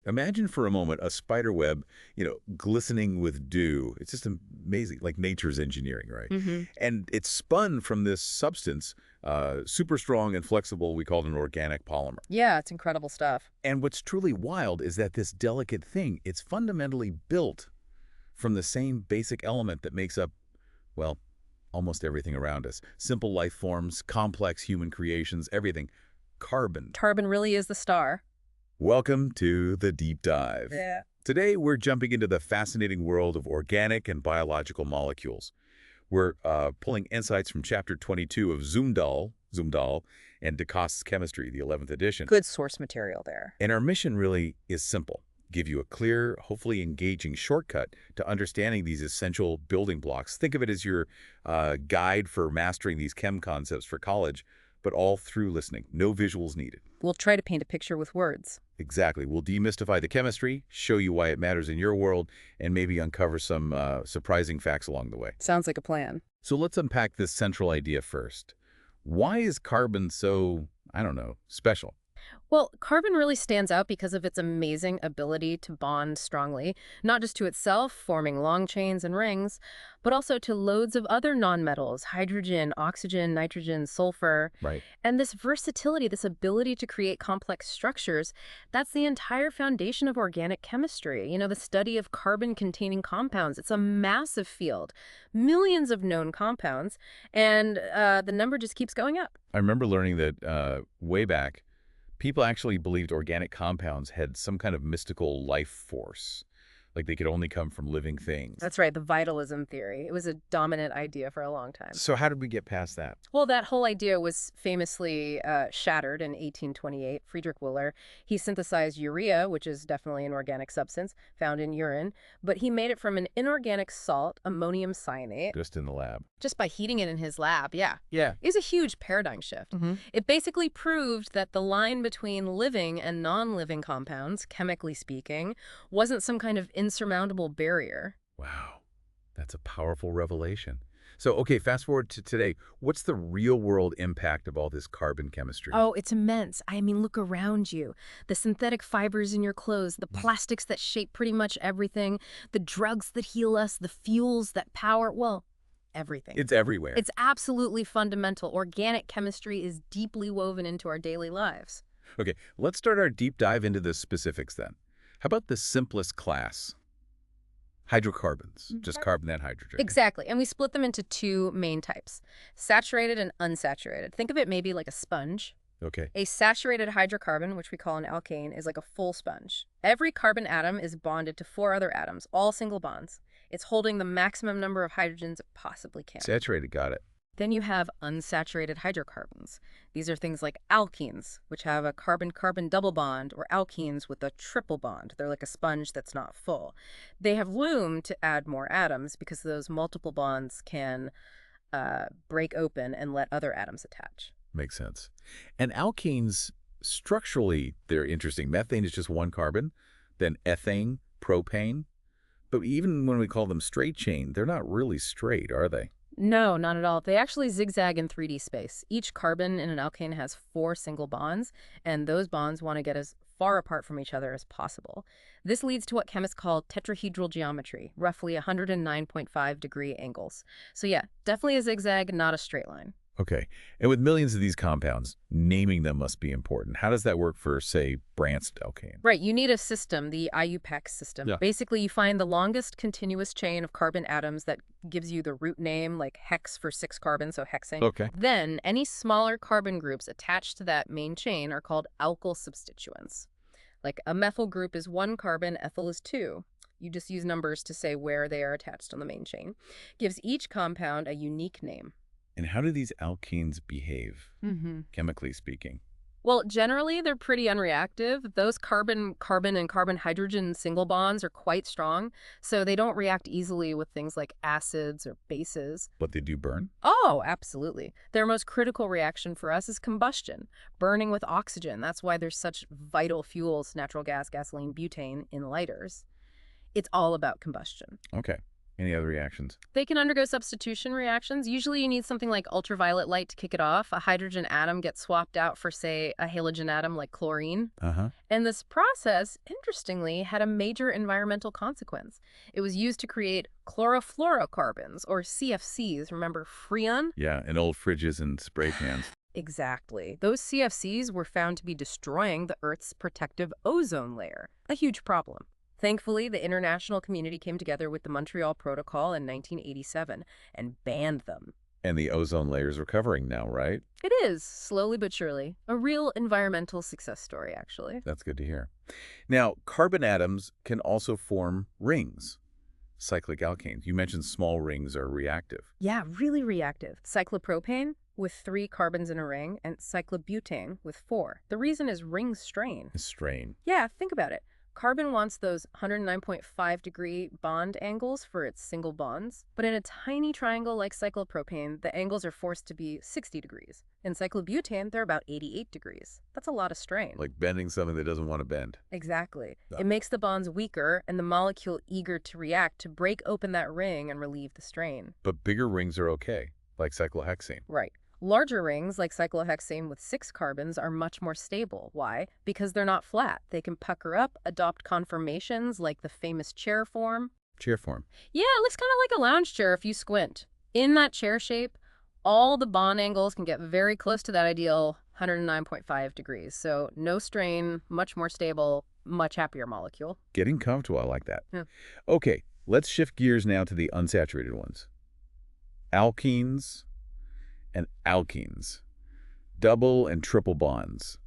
Imagine for a moment a spider web, glistening with dew. It's just amazing, like nature's engineering, right? Hmm. And it's spun from this substance, super strong and flexible, we call it an organic polymer. Yeah, it's incredible stuff. And what's truly wild is that this delicate thing, it's fundamentally built from the same basic element that makes up, well, almost everything around us. Simple life forms, complex human creations, everything. Carbon. Carbon really is the star. Welcome to the Deep Dive. Yeah. Today, we're jumping into the fascinating world of organic and biological molecules. We're pulling insights from Chapter 22 of Zumdahl, and DeCoste's Chemistry, the 11th edition. Good source material there. And our mission really is simple. Give you a clear, hopefully engaging shortcut to understanding these essential building blocks. Think of it as your guide for mastering these chem concepts for college, but all through listening. No visuals needed. We'll try to paint a picture with words. Exactly. We'll demystify the chemistry, show you why it matters in your world, and maybe uncover some surprising facts along the way. Sounds like a plan. So let's unpack this central idea first. Why is carbon so, I don't know, special? Well, carbon really stands out because of its amazing ability to bond strongly, not just to itself, forming long chains and rings, but also to loads of other nonmetals, hydrogen, oxygen, nitrogen, sulfur. Right. And this versatility, this ability to create complex structures, that's the entire foundation of organic chemistry. The study of carbon-containing compounds. It's a massive field, millions of known compounds, and the number just keeps going up. I remember learning that way back, people actually believed organic compounds had some kind of mystical life force, like they could only come from living things. That's right, the vitalism theory. It was a dominant idea for a long time. So how did we get past that? Well, that whole idea was famously shattered in 1828. Friedrich Willer, he synthesized urea, which is definitely an organic substance found in urine, but he made it from an inorganic salt, ammonium cyanate. Just in the lab. Just by heating it in his lab, yeah. Yeah. It was a huge paradigm shift. It basically proved that the line between living and non-living compounds, chemically speaking, wasn't some kind of insurmountable barrier. Wow. That's a powerful revelation. So, okay, fast forward to today. What's the real-world impact of all this carbon chemistry? Oh, it's immense. I mean, look around you. The synthetic fibers in your clothes, the plastics that shape pretty much everything, the drugs that heal us, the fuels that power, well, everything. It's everywhere. It's absolutely fundamental. Organic chemistry is deeply woven into our daily lives. Okay, let's start our deep dive into the specifics then. How about the simplest class? Hydrocarbons, just carbon and hydrogen. Exactly. And we split them into two main types, saturated and unsaturated. Think of it maybe like a sponge. Okay. A saturated hydrocarbon, which we call an alkane, is like a full sponge. Every carbon atom is bonded to 4 other atoms, all single bonds. It's holding the maximum number of hydrogens it possibly can. Saturated, got it. Then you have unsaturated hydrocarbons. These are things like alkenes, which have a carbon-carbon double bond, or alkenes with a triple bond. They're like a sponge that's not full. They have room to add more atoms because those multiple bonds can break open and let other atoms attach. Makes sense. And alkenes, structurally, they're interesting. Methane is just one carbon, then ethane, propane. But even when we call them straight chain, they're not really straight, are they? No, not at all. They actually zigzag in 3D space. Each carbon in an alkane has 4 single bonds, and those bonds want to get as far apart from each other as possible. This leads to what chemists call tetrahedral geometry, roughly 109.5-degree angles. So yeah, definitely a zigzag, not a straight line. Okay. And with millions of these compounds, naming them must be important. How does that work for, say, branched alkane? Right, you need a system, the IUPAC system. Yeah. Basically, you find the longest continuous chain of carbon atoms that gives you the root name, like hex for 6 carbon, so hexane. Okay. Then, any smaller carbon groups attached to that main chain are called alkyl substituents. Like a methyl group is 1 carbon, ethyl is 2. You just use numbers to say where they are attached on the main chain. Gives each compound a unique name. And how do these alkenes behave, chemically speaking? Well, generally, they're pretty unreactive. Those carbon-carbon and carbon-hydrogen single bonds are quite strong, so they don't react easily with things like acids or bases. But they do burn? Oh, absolutely. Their most critical reaction for us is combustion, burning with oxygen. That's why there's such vital fuels, natural gas, gasoline, butane, in lighters. It's all about combustion. Okay. Any other reactions? They can undergo substitution reactions. Usually you need something like ultraviolet light to kick it off. A hydrogen atom gets swapped out for, say, a halogen atom like chlorine. Uh-huh. And this process, interestingly, had a major environmental consequence. It was used to create chlorofluorocarbons, or CFCs. Remember Freon? Yeah, in old fridges and spray cans. Exactly. Those CFCs were found to be destroying the Earth's protective ozone layer, a huge problem. Thankfully, the international community came together with the Montreal Protocol in 1987 and banned them. And the ozone layer's recovering now, right? It is, slowly but surely, a real environmental success story, actually. That's good to hear. Now, carbon atoms can also form rings, cyclic alkanes. You mentioned small rings are reactive. Yeah, really reactive. Cyclopropane with 3 carbons in a ring and cyclobutane with 4. The reason is ring strain. Strain. Yeah, think about it. Carbon wants those 109.5-degree bond angles for its single bonds, but in a tiny triangle like cyclopropane, the angles are forced to be 60 degrees. In cyclobutane, they're about 88 degrees. That's a lot of strain. Like bending something that doesn't want to bend. Exactly. Yeah. It makes the bonds weaker and the molecule eager to react to break open that ring and relieve the strain. But bigger rings are okay, like cyclohexane. Right. Larger rings, like cyclohexane with 6 carbons, are much more stable. Why? Because they're not flat. They can pucker up, adopt conformations like the famous chair form. Chair form. Yeah, it looks kind of like a lounge chair if you squint. In that chair shape, all the bond angles can get very close to that ideal 109.5 degrees. So no strain, much more stable, much happier molecule. Getting comfortable, I like that. Yeah. Okay, let's shift gears now to the unsaturated ones. Alkenes and alkenes. Double and triple bonds.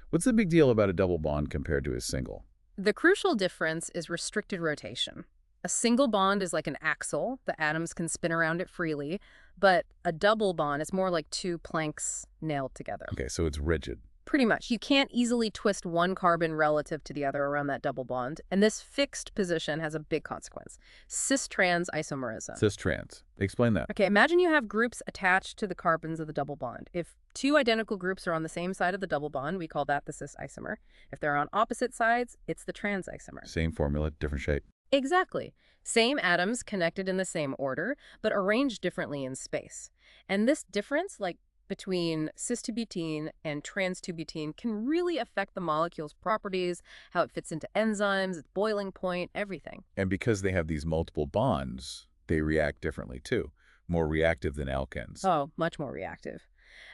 What's the big deal about a double bond compared to a single? The crucial difference is restricted rotation. A single bond is like an axle. The atoms can spin around it freely, but a double bond is more like 2 planks nailed together. Okay, so it's rigid. Pretty much. You can't easily twist one carbon relative to the other around that double bond, and this fixed position has a big consequence. Cis-trans isomerism. Cis-trans. Explain that. Okay, imagine you have groups attached to the carbons of the double bond. If 2 identical groups are on the same side of the double bond, we call that the cis isomer. If they're on opposite sides, it's the trans isomer. Same formula, different shape. Exactly. Same atoms connected in the same order, but arranged differently in space. And this difference, like between cis-2-butene and trans-2-butene, can really affect the molecule's properties, how it fits into enzymes, its boiling point, everything. And because they have these multiple bonds, they react differently too. More reactive than alkenes. Oh, much more reactive.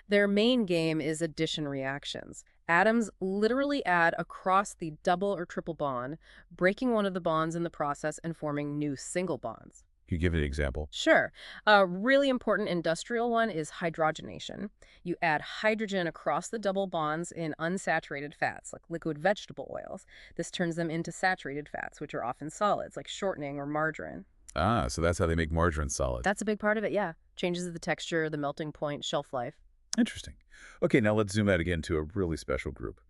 Their main game is addition reactions. Atoms literally add across the double or triple bond, breaking one of the bonds in the process and forming new single bonds. Can you give an example? Sure. A really important industrial one is hydrogenation. You add hydrogen across the double bonds in unsaturated fats, like liquid vegetable oils. This turns them into saturated fats, which are often solids, like shortening or margarine. Ah, so that's how they make margarine solid. That's a big part of it, yeah. Changes the texture, the melting point, shelf life. Interesting. Okay, now let's zoom out again to a really special group.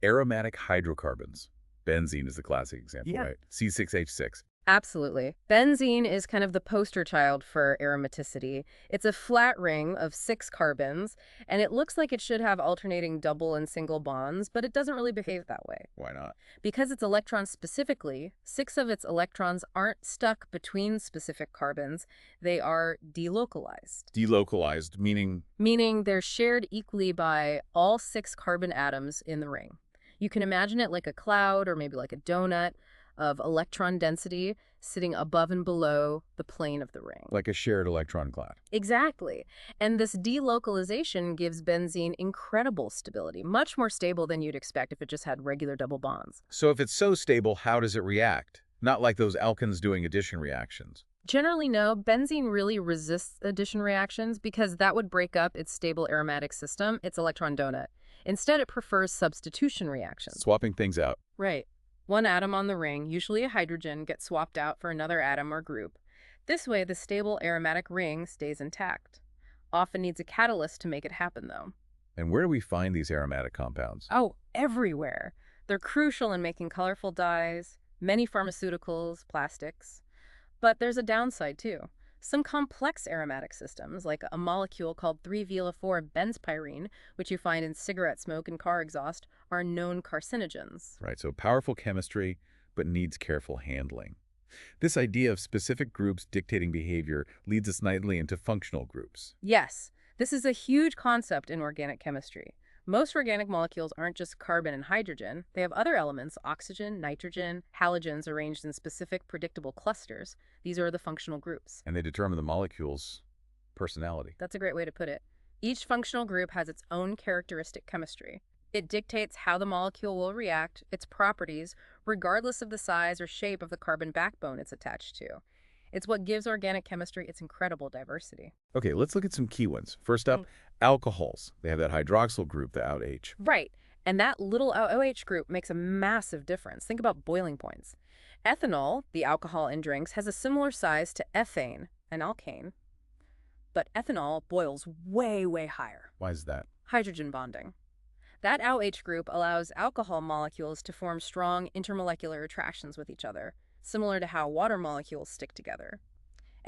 Aromatic hydrocarbons. Benzene is the classic example, Yeah. right? C6H6. Absolutely. Benzene is kind of the poster child for aromaticity. It's a flat ring of 6 carbons, and it looks like it should have alternating double and single bonds, but it doesn't really behave that way. Why not? Because it's electrons specifically, 6 of its electrons aren't stuck between specific carbons. They are delocalized. Delocalized, meaning Meaning they're shared equally by all 6 carbon atoms in the ring. You can imagine it like a cloud or maybe like a donut of electron density sitting above and below the plane of the ring. like a shared electron cloud. Exactly. And this delocalization gives benzene incredible stability, much more stable than you'd expect if it just had regular double bonds. So if it's so stable, how does it react? Not like those alkenes doing addition reactions. Generally, no. Benzene really resists addition reactions because that would break up its stable aromatic system, its electron donut. Instead, it prefers substitution reactions. Swapping things out. Right. One atom on the ring, usually a hydrogen, gets swapped out for another atom or group. This way, the stable aromatic ring stays intact. Often needs a catalyst to make it happen, though. And where do we find these aromatic compounds? Oh, everywhere. They're crucial in making colorful dyes, many pharmaceuticals, plastics. But there's a downside, too. Some complex aromatic systems, like a molecule called 3-vinyl-4-benzpyrene, which you find in cigarette smoke and car exhaust, are known carcinogens. Right, so powerful chemistry, but needs careful handling. This idea of specific groups dictating behavior leads us nicely into functional groups. Yes, this is a huge concept in organic chemistry. Most organic molecules aren't just carbon and hydrogen. They have other elements, oxygen, nitrogen, halogens arranged in specific predictable clusters. These are the functional groups. And they determine the molecule's personality. That's a great way to put it. Each functional group has its own characteristic chemistry. It dictates how the molecule will react, its properties, regardless of the size or shape of the carbon backbone it's attached to. It's what gives organic chemistry its incredible diversity. Okay, let's look at some key ones. First up, alcohols. They have that hydroxyl group, the out H. Right. And that little OH group makes a massive difference. Think about boiling points. Ethanol, the alcohol in drinks, has a similar size to ethane, an alkane. But ethanol boils way, way higher. Why is that? Hydrogen bonding. That OH group allows alcohol molecules to form strong intermolecular attractions with each other, similar to how water molecules stick together.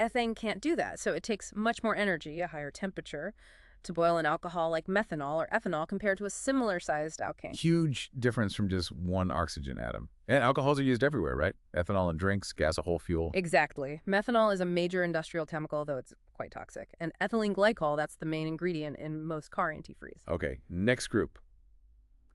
Ethane can't do that, so it takes much more energy, a higher temperature, to boil an alcohol like methanol or ethanol compared to a similar-sized alkane. Huge difference from just one oxygen atom. And alcohols are used everywhere, right? Ethanol in drinks, gasohol fuel. Exactly. Methanol is a major industrial chemical, though it's quite toxic. And ethylene glycol, that's the main ingredient in most car antifreeze. Okay, next group.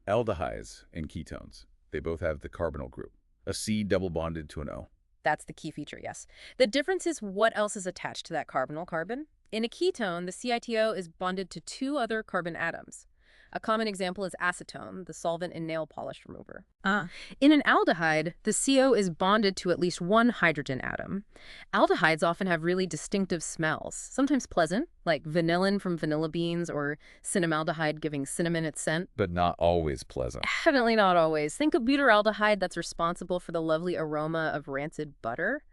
Aldehydes and ketones. They both have the carbonyl group, a C double bonded to an O. That's the key feature, yes. The difference is what else is attached to that carbonyl carbon. In a ketone, the CITO is bonded to two other carbon atoms. A common example is acetone, the solvent in nail polish remover. In an aldehyde, the CO is bonded to at least one hydrogen atom. Aldehydes often have really distinctive smells, sometimes pleasant, like vanillin from vanilla beans or cinnamaldehyde giving cinnamon its scent. But not always pleasant. Definitely not always. Think of butyraldehyde that's responsible for the lovely aroma of rancid butter.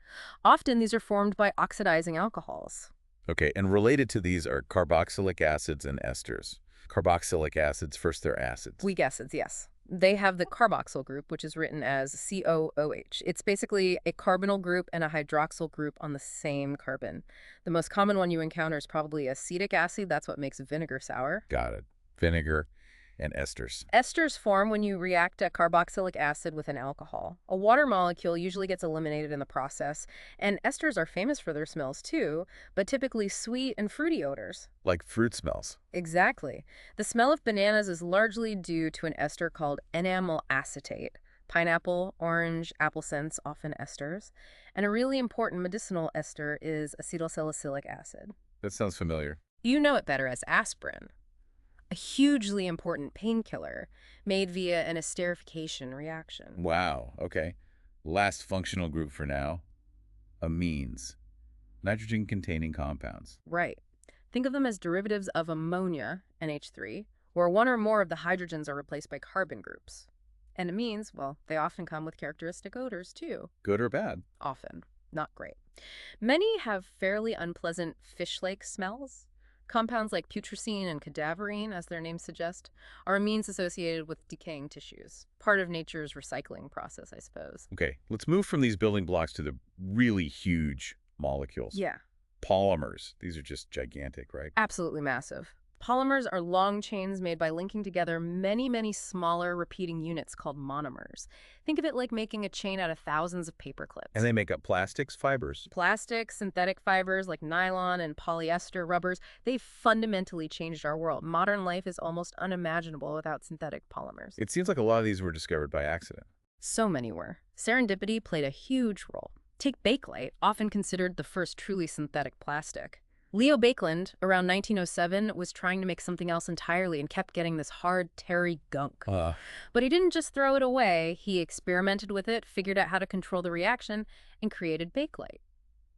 Often these are formed by oxidizing alcohols. Okay, and related to these are carboxylic acids and esters. Carboxylic acids, first they're acids. Weak acids, yes. They have the carboxyl group, which is written as COOH. It's basically a carbonyl group and a hydroxyl group on the same carbon. The most common one you encounter is probably acetic acid. That's what makes vinegar sour. Got it. Vinegar and esters. Esters form when you react a carboxylic acid with an alcohol. A water molecule usually gets eliminated in the process, and esters are famous for their smells too, but typically sweet and fruity odors. Like fruit smells. Exactly. The smell of bananas is largely due to an ester called enamyl acetate. Pineapple, orange, apple scents, often esters. And a really important medicinal ester is acetylsalicylic acid. That sounds familiar. You know it better as aspirin, a hugely important painkiller made via an esterification reaction. Wow, okay. Last functional group for now, amines. Nitrogen-containing compounds. Right. Think of them as derivatives of ammonia, NH3, where one or more of the hydrogens are replaced by carbon groups. And amines, well, they often come with characteristic odors too. Good or bad? Often. Not great. Many have fairly unpleasant fish-like smells. Compounds like putrescine and cadaverine, as their names suggest, are amines associated with decaying tissues. Part of nature's recycling process, I suppose. Okay, let's move from these building blocks to the really huge molecules. Yeah. Polymers. These are just gigantic, right? Absolutely massive. Polymers are long chains made by linking together many, many smaller repeating units called monomers. Think of it like making a chain out of thousands of paper clips. And they make up plastics, fibers. Plastics, synthetic fibers like nylon and polyester rubbers, they've fundamentally changed our world. Modern life is almost unimaginable without synthetic polymers. It seems like a lot of these were discovered by accident. So many were. Serendipity played a huge role. Take Bakelite, often considered the first truly synthetic plastic. Leo Baekeland, around 1907, was trying to make something else entirely and kept getting this hard, terry gunk. But he didn't just throw it away. He experimented with it, figured out how to control the reaction, and created Bakelite.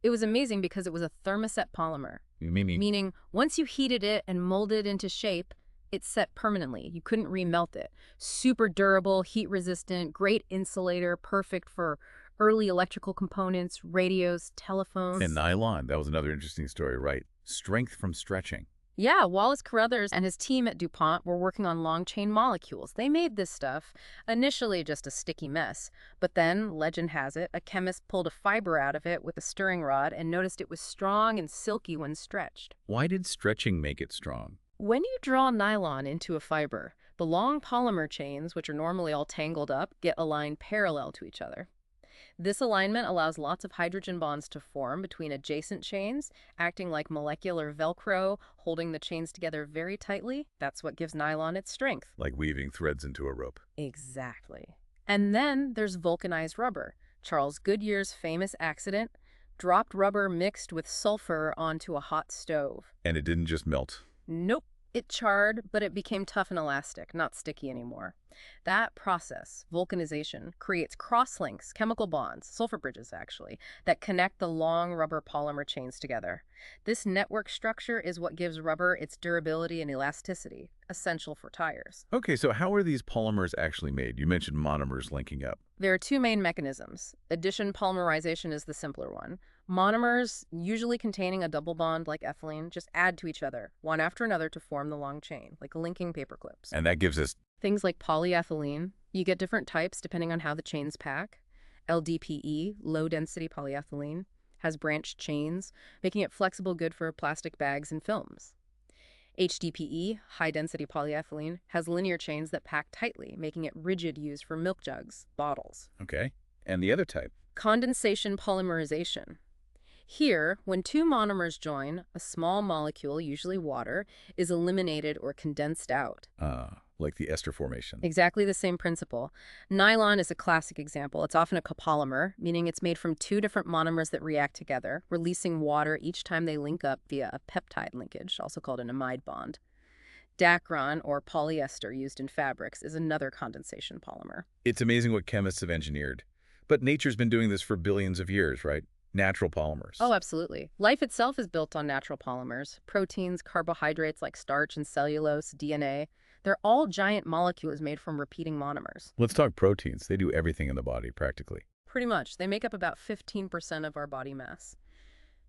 It was amazing because it was a thermoset polymer. Meaning, once you heated it and molded it into shape, it set permanently. You couldn't remelt it. Super durable, heat-resistant, great insulator, perfect for early electrical components, radios, telephones. And nylon, that was another interesting story, right? Strength from stretching. Yeah, Wallace Carruthers and his team at DuPont were working on long-chain molecules. They made this stuff, initially just a sticky mess. But then, legend has it, a chemist pulled a fiber out of it with a stirring rod and noticed it was strong and silky when stretched. Why did stretching make it strong? When you draw nylon into a fiber, the long polymer chains, which are normally all tangled up, get aligned parallel to each other. This alignment allows lots of hydrogen bonds to form between adjacent chains, acting like molecular Velcro, holding the chains together very tightly. That's what gives nylon its strength. Like weaving threads into a rope. Exactly. And then there's vulcanized rubber. Charles Goodyear's famous accident: dropped rubber mixed with sulfur onto a hot stove. And it didn't just melt. Nope. It charred, but it became tough and elastic, not sticky anymore. That process, vulcanization, creates crosslinks, chemical bonds, sulfur bridges actually, that connect the long rubber polymer chains together. This network structure is what gives rubber its durability and elasticity, essential for tires. Okay, so how are these polymers actually made? You mentioned monomers linking up. There are two main mechanisms. Addition polymerization is the simpler one. Monomers, usually containing a double bond like ethylene, just add to each other, one after another to form the long chain, like linking paper clips. And that gives us... Things like polyethylene, you get different types depending on how the chains pack. LDPE, low-density polyethylene, has branched chains, making it flexible, good for plastic bags and films. HDPE, high-density polyethylene, has linear chains that pack tightly, making it rigid, used for milk jugs, bottles. Okay. And the other type? Condensation polymerization. Here, when two monomers join, a small molecule, usually water, is eliminated or condensed out. Like the ester formation. Exactly the same principle. Nylon is a classic example. It's often a copolymer, meaning it's made from two different monomers that react together, releasing water each time they link up via a peptide linkage, also called an amide bond. Dacron, or polyester used in fabrics, is another condensation polymer. It's amazing what chemists have engineered. But nature's been doing this for billions of years, right? Natural polymers. Oh, absolutely. Life itself is built on natural polymers. Proteins, carbohydrates like starch and cellulose, DNA. They're all giant molecules made from repeating monomers. Let's talk proteins. They do everything in the body, practically. Pretty much. They make up about 15% of our body mass.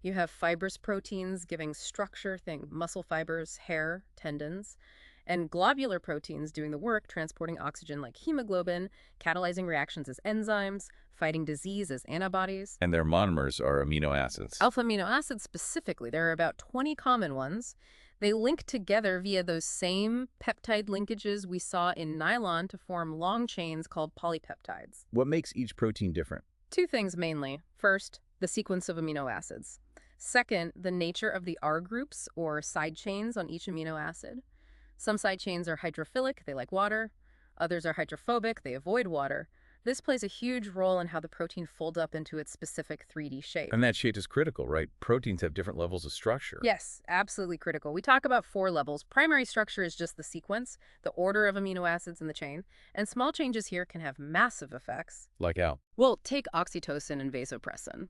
You have fibrous proteins giving structure, think muscle fibers, hair, tendons, and globular proteins doing the work, transporting oxygen like hemoglobin, catalyzing reactions as enzymes, fighting disease as antibodies. And their monomers are amino acids. Alpha amino acids specifically, there are about 20 common ones. They link together via those same peptide linkages we saw in nylon to form long chains called polypeptides. What makes each protein different? Two things mainly. First, the sequence of amino acids. Second, the nature of the R groups, or side chains on each amino acid. Some side chains are hydrophilic, they like water. Others are hydrophobic, they avoid water. This plays a huge role in how the protein folds up into its specific 3D shape. And that shape is critical, right? Proteins have different levels of structure. Yes, absolutely critical. We talk about 4 levels. Primary structure is just the sequence, the order of amino acids in the chain, and small changes here can have massive effects. Like how? Well, take oxytocin and vasopressin.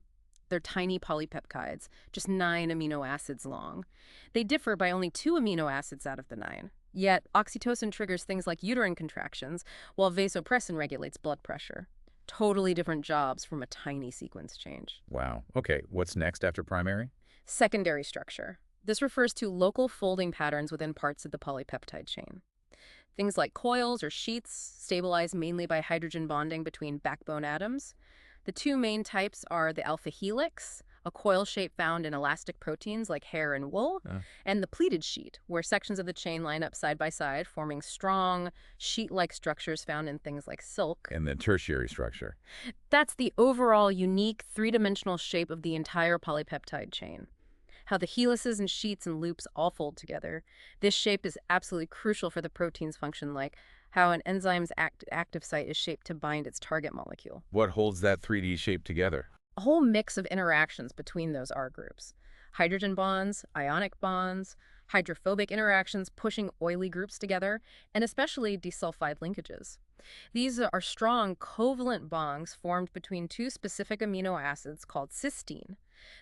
They're tiny polypeptides, just 9 amino acids long. They differ by only 2 amino acids out of the 9. Yet, oxytocin triggers things like uterine contractions, while vasopressin regulates blood pressure. Totally different jobs from a tiny sequence change. Wow. Okay, what's next after primary? Secondary structure. This refers to local folding patterns within parts of the polypeptide chain. Things like coils or sheets, stabilized mainly by hydrogen bonding between backbone atoms. The 2 main types are the alpha helix, a coil shape found in elastic proteins like hair and wool, and the pleated sheet, where sections of the chain line up side by side, forming strong, sheet-like structures found in things like silk. And the tertiary structure. That's the overall unique 3-dimensional shape of the entire polypeptide chain. How the helices and sheets and loops all fold together. This shape is absolutely crucial for the protein's function, like how an enzyme's active site is shaped to bind its target molecule. What holds that 3D shape together? A whole mix of interactions between those R groups. Hydrogen bonds, ionic bonds, hydrophobic interactions pushing oily groups together, and especially disulfide linkages. These are strong covalent bonds formed between 2 specific amino acids called cysteine.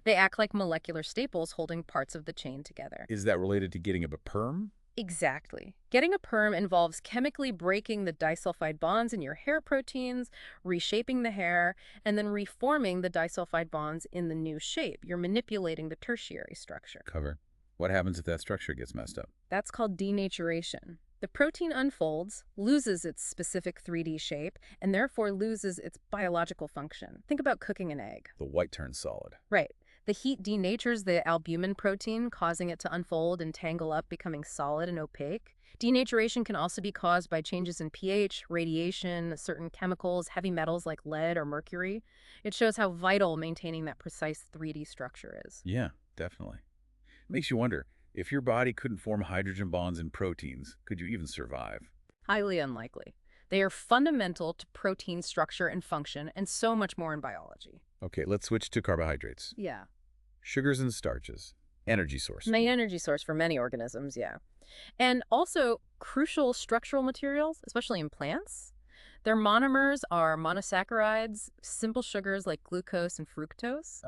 They act like molecular staples holding parts of the chain together. Is that related to getting a perm? Exactly. Getting a perm involves chemically breaking the disulfide bonds in your hair proteins, reshaping the hair, and then reforming the disulfide bonds in the new shape. You're manipulating the tertiary structure. Cover. What happens if that structure gets messed up? That's called denaturation. The protein unfolds, loses its specific 3D shape, and therefore loses its biological function. Think about cooking an egg. The white turns solid. Right. The heat denatures the albumin protein, causing it to unfold and tangle up, becoming solid and opaque. Denaturation can also be caused by changes in pH, radiation, certain chemicals, heavy metals like lead or mercury. It shows how vital maintaining that precise 3D structure is. Yeah, definitely. Makes you wonder, if your body couldn't form hydrogen bonds in proteins, could you even survive? Highly unlikely. They are fundamental to protein structure and function, and so much more in biology. Okay, let's switch to carbohydrates. Yeah. Sugars and starches. Energy source. Main energy source for many organisms, yeah. And also crucial structural materials, especially in plants. Their monomers are monosaccharides, simple sugars like glucose and fructose.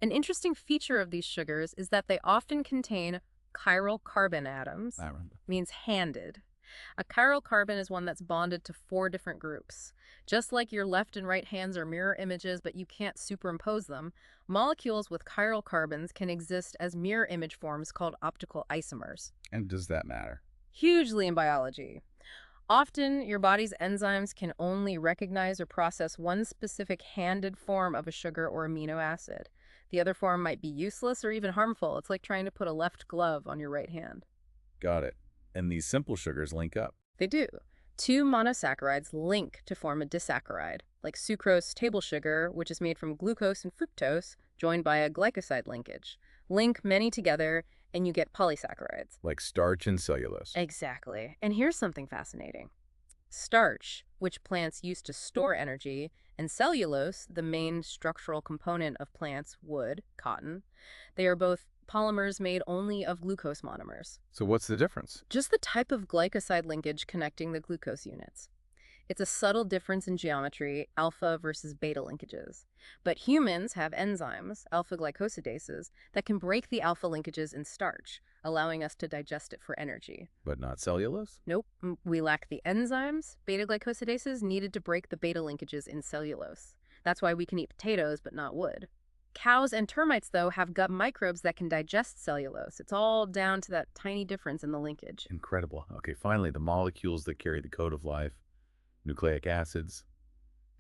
An interesting feature of these sugars is that they often contain chiral carbon atoms, I remember. means handed. A chiral carbon is one that's bonded to 4 different groups. Just like your left and right hands are mirror images, but you can't superimpose them, molecules with chiral carbons can exist as mirror image forms called optical isomers. And does that matter? Hugely in biology. Often, your body's enzymes can only recognize or process one specific handed form of a sugar or amino acid. The other form might be useless or even harmful. It's like trying to put a left glove on your right hand. Got it. And these simple sugars link up. They do. 2 monosaccharides link to form a disaccharide, like sucrose table sugar, which is made from glucose and fructose, joined by a glycoside linkage. Link many together, and you get polysaccharides. Like starch and cellulose. Exactly. And here's something fascinating. Starch, which plants use to store energy, and cellulose, the main structural component of plants, wood, cotton, they are both polymers made only of glucose monomers. So what's the difference? Just the type of glycoside linkage connecting the glucose units. It's a subtle difference in geometry, alpha versus beta linkages. But humans have enzymes, alpha-glycosidases, that can break the alpha linkages in starch, allowing us to digest it for energy. But not cellulose? Nope, we lack the enzymes, beta-glycosidases, needed to break the beta linkages in cellulose. That's why we can eat potatoes but not wood. Cows and termites, though, have gut microbes that can digest cellulose. It's all down to that tiny difference in the linkage. Incredible. Okay, finally, the molecules that carry the code of life. Nucleic acids,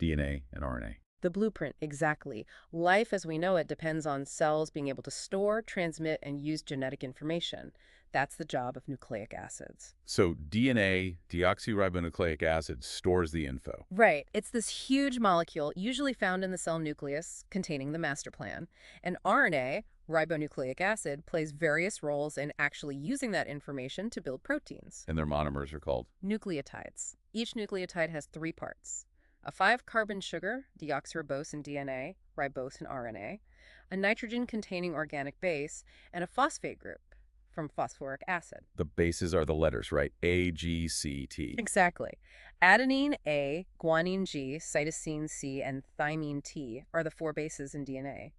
DNA, and RNA. The blueprint, exactly. Life as we know it depends on cells being able to store, transmit, and use genetic information. That's the job of nucleic acids. So DNA, deoxyribonucleic acid, stores the info. Right. It's this huge molecule, usually found in the cell nucleus, containing the master plan. And RNA, ribonucleic acid, plays various roles in actually using that information to build proteins. And their monomers are called? Nucleotides. Each nucleotide has 3 parts. A 5-carbon sugar, deoxyribose in DNA, ribose in RNA, a nitrogen-containing organic base, and a phosphate group from phosphoric acid. The bases are the letters, right? A, G, C, T. Exactly. Adenine A, guanine G, cytosine C, and thymine T are the 4 bases in DNA.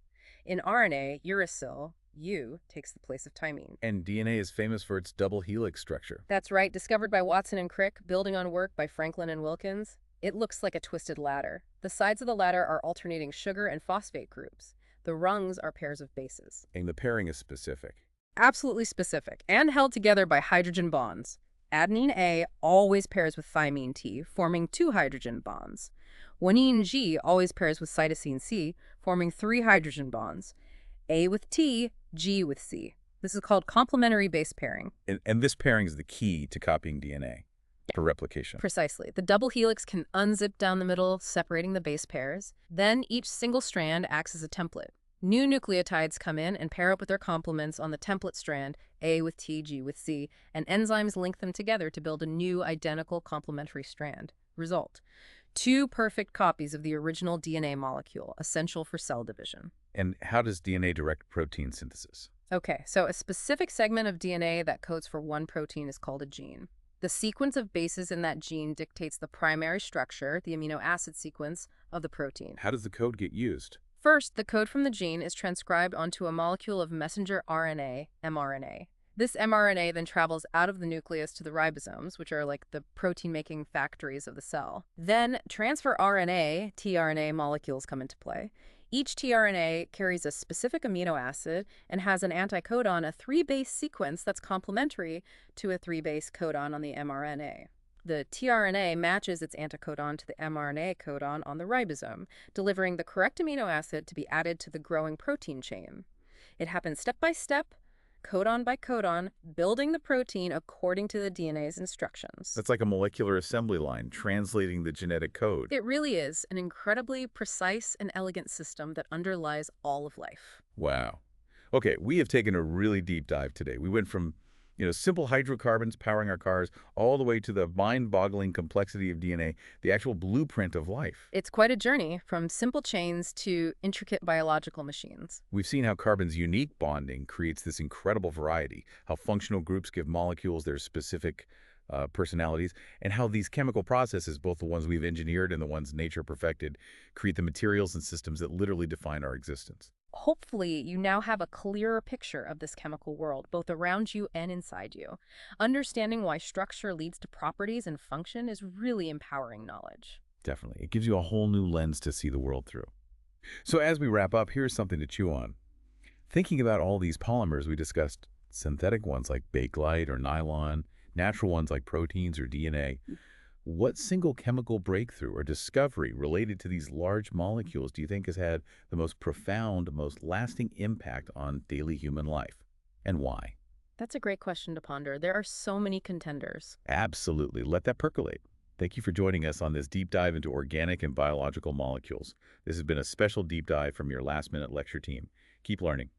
In RNA, uracil, U, takes the place of thymine. And DNA is famous for its double helix structure. That's right, discovered by Watson and Crick, building on work by Franklin and Wilkins. It looks like a twisted ladder. The sides of the ladder are alternating sugar and phosphate groups. The rungs are pairs of bases. And the pairing is specific. Absolutely specific, and held together by hydrogen bonds. Adenine A always pairs with thymine T, forming 2 hydrogen bonds. Guanine G always pairs with cytosine C, forming 3 hydrogen bonds. A with T, G with C. This is called complementary base pairing. And this pairing is the key to copying DNA for replication. Precisely. The double helix can unzip down the middle, separating the base pairs. Then each single strand acts as a template. New nucleotides come in and pair up with their complements on the template strand, A with T, G with C, and enzymes link them together to build a new identical complementary strand. Result: 2 perfect copies of the original DNA molecule, essential for cell division. And how does DNA direct protein synthesis? Okay, so a specific segment of DNA that codes for one protein is called a gene. The sequence of bases in that gene dictates the primary structure, the amino acid sequence, of the protein. How does the code get used? First, the code from the gene is transcribed onto a molecule of messenger RNA, mRNA. This mRNA then travels out of the nucleus to the ribosomes, which are like the protein-making factories of the cell. Then, transfer RNA, tRNA molecules come into play. Each tRNA carries a specific amino acid and has an anticodon, a 3-base sequence that's complementary to a 3-base codon on the mRNA. The tRNA matches its anticodon to the mRNA codon on the ribosome, delivering the correct amino acid to be added to the growing protein chain. It happens step by step, codon by codon, building the protein according to the DNA's instructions. That's like a molecular assembly line, translating the genetic code. It really is an incredibly precise and elegant system that underlies all of life. Wow. Okay, we have taken a really deep dive today. We went from, simple hydrocarbons powering our cars all the way to the mind-boggling complexity of DNA, the actual blueprint of life. It's quite a journey from simple chains to intricate biological machines. We've seen how carbon's unique bonding creates this incredible variety, how functional groups give molecules their specific personalities, and how these chemical processes, both the ones we've engineered and the ones nature perfected, create the materials and systems that literally define our existence. Hopefully, you now have a clearer picture of this chemical world, both around you and inside you. Understanding why structure leads to properties and function is really empowering knowledge. Definitely. It gives you a whole new lens to see the world through. So as we wrap up, here's something to chew on. Thinking about all these polymers we discussed, synthetic ones like bakelite or nylon, natural ones like proteins or DNA, what single chemical breakthrough or discovery related to these large molecules do you think has had the most profound, most lasting impact on daily human life? And why? That's a great question to ponder. There are so many contenders. Absolutely. Let that percolate. Thank you for joining us on this deep dive into organic and biological molecules. This has been a special deep dive from your last-minute lecture team. Keep learning.